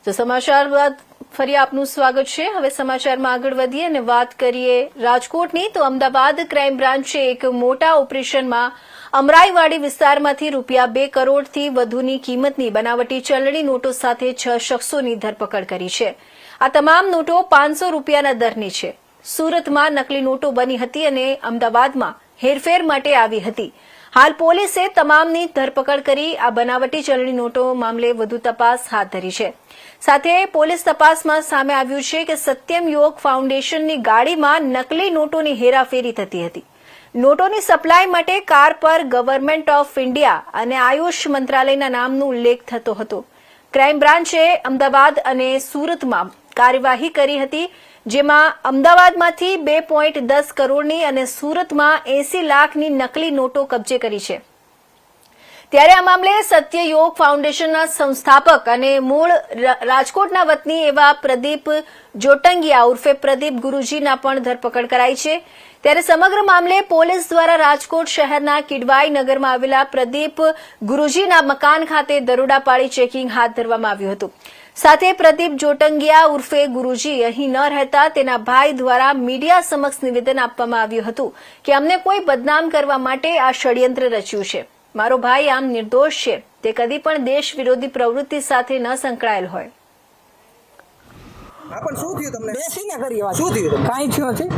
તો સમાચાર બાદ ફરી આપનું સ્વાગત છે। હવે સમાચારમાં આગળ વધીએ અને વાત કરીએ રાજકોટની। તો અમદાવાદ ક્રાઇમ બ્રાન્ચે એક મોટા ઓપરેશનમાં અમરાઈવાડી વિસ્તારમાંથી ₹2 કરોડથી વધુની કિંમતની બનાવટી ચલણી નોટો સાથે 6 શખ્સોની ધરપકડ કરી છે। આ તમામ નોટો ₹500ના દરની છે। સુરતમાં નકલી નોટો બની હતી અને અમદાવાદમાં હેરફેર માટે આવી હતી। હાલ પોલીસે તમામની ધરપકડ કરી આ બનાવટી ચલણી નોટો મામલે વધુ તપાસ હાથ ધરી છે। સાથે પોલીસ તપાસમાં સામે આવ્યું છે કે સત્યમ યોગ ફાઉન્ડેશનની ગાડીમાં નકલી નોટોની હેરાફેરી થતી હતી। નોટોની સપ્લાય માટે કાર પર ગવર્નમેન્ટ ઓફ ઇન્ડિયા અને આયુષ મંત્રાલયના નામનો ઉલ્લેખ થતો હતો। ક્રાઇમ બ્રાન્ચે અમદાવાદ અને સુરતમાં કાર્યવાહી કરી હતી, જેમાં અમદાવાદમાંથી 2.10 કરોડની અને સુરતમાં 80 લાખની નકલી નોટો કબજે કરી છે। ત્યારે આ મામલે સત્ય યોગ ફાઉન્ડેશનના સંસ્થાપક અને મૂળ રાજકોટના વતની એવા પ્રદીપ જોટંગિયા ઉર્ફે પ્રદીપ ગુરુજીના પણ ધરપકડ કરાઈ છે। ત્યારે સમગ્ર મામલે પોલીસ દ્વારા રાજકોટ શહેરના કિડવાઈ નગરમાં આવેલા પ્રદીપ ગુરુજીના મકાન ખાતે દરોડા પાડી ચેકિંગ હાથ ધરવામાં આવ્યું હતું। સાથે પ્રદીપ જોટંગિયા ઉર્ફે ગુરુજી અહીં ન રહેતા તેના ભાઈ દ્વારા મીડિયા સમક્ષ નિવેદન આપવામાં આવ્યું હતું કે અમને કોઈ બદનામ કરવા માટે આ ષડયંત્ર રચ્યું છે। મારો ભાઈ આમ નિર્દોષ છે, તે કદી પણ દેશ વિરોધી પ્રવૃત્તિ સાથે ન સંકળાયેલ હોય। પણ શું થયું તમને? બેસીને કરી વાત. શું થયું? કાંઈ થયું નથી,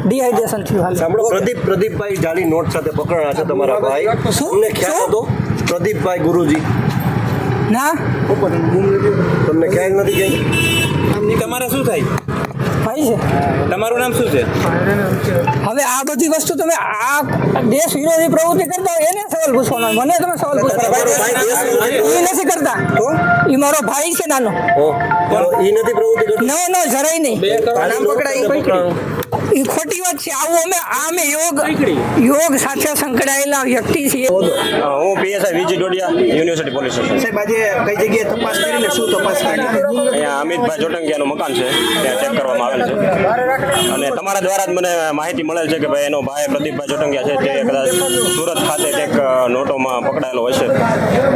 ડિહાઇડ્રેશન થયું હાલ. સાંભળો, પ્રદીપભાઈ જાલી નોટ સાથે પકડાયા છે તમારા ભાઈ। શું? તમને ખ્યાલ હતો? પ્રદીપભાઈ ગુરુજી ના તમને ખ્યાલ નથી ક્યાંય? તમારે શું થાય? ભાઈ છે. તમારું નામ શું છે? હવે આ બધી વસ્તુ તમે આ દેશ વિરોધી પ્રવૃત્તિ કરતા હોય એને સવાલ પૂછવાનો, મને તમે સવાલ તમારો ભાઈ દેશ વિરોધી પૂછવાનો એ નથી કરતા તો? એ મારો ભાઈ છે નાનો। ઈ નથી પ્રવૃત્તિ કરતો? નો જરાય નહીં, નામ પકડાય એ ખોટી વાત છે। આવું અમે યોગ સાથે સંકળાયેલા વ્યક્તિ છીએ। હું PSI વીજી Dodiya, university police station. સાહેબ, આજે કઈ જગ્યાએ તપાસ કરીને શું તપાસ કરી? અહીંયા અમિતભાઈ જોટંગિયાનું મકાન છે, ત્યાં ચેક કરવામાં આવેલ છે અને તમારા દ્વારા જ મને માહિતી મળેલ છે કે ભાઈ એનો ભાઈ પ્રદીપભાઈ જોટંગિયા છે તે કદાચ સુરત ખાતે કંઈક નોટોમાં પકડાયેલો હશે,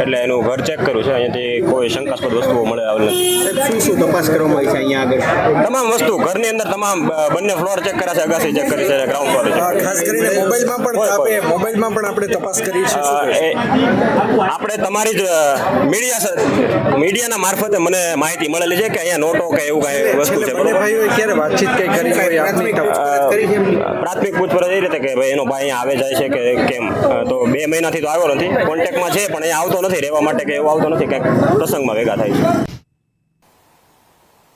એટલે એનું ઘર ચેક કર્યું છે। અહીંયાથી કોઈ શંકાસ્પદ વસ્તુઓ મળે આવેલ નથી। સાહેબ, શું તપાસ કરવામાં આવી છે અહીંયા આગળ? તમામ વસ્તુ ઘરની અંદર તમામ બંને ફ્લોર ચેક કર્યા છે, અગાસી ચેક કરી છે, ગ્રાઉન્ડ ફ્લોર ચેક ખાસ કરીને મોબાઈલમાં પણ આપણે તપાસ કરી છે। આપણે તમારી જ મીડિયાના મારફતે મને માહિતી મળેલી છે કે અહીંયા નોટો કે એવું કાંઈ વસ્તુ છે। બંને ભાઈઓએ ક્યારે વાતચીત કઈ કરી હોય? પ્રાથમિક પૂછપરછ એ રીતે કે ભાઈ એનો ભાઈ અહીંયા આવે જાય છે કે કેમ, તો 2 મહિનાથી તો આવ્યો નથી, કોન્ટેક્ટમાં છે પણ અહીંયા આવતો નથી રહેવા માટે કે એવું આવતો નથી, કંઈક પ્રસંગમાં ભેગા થાય છે।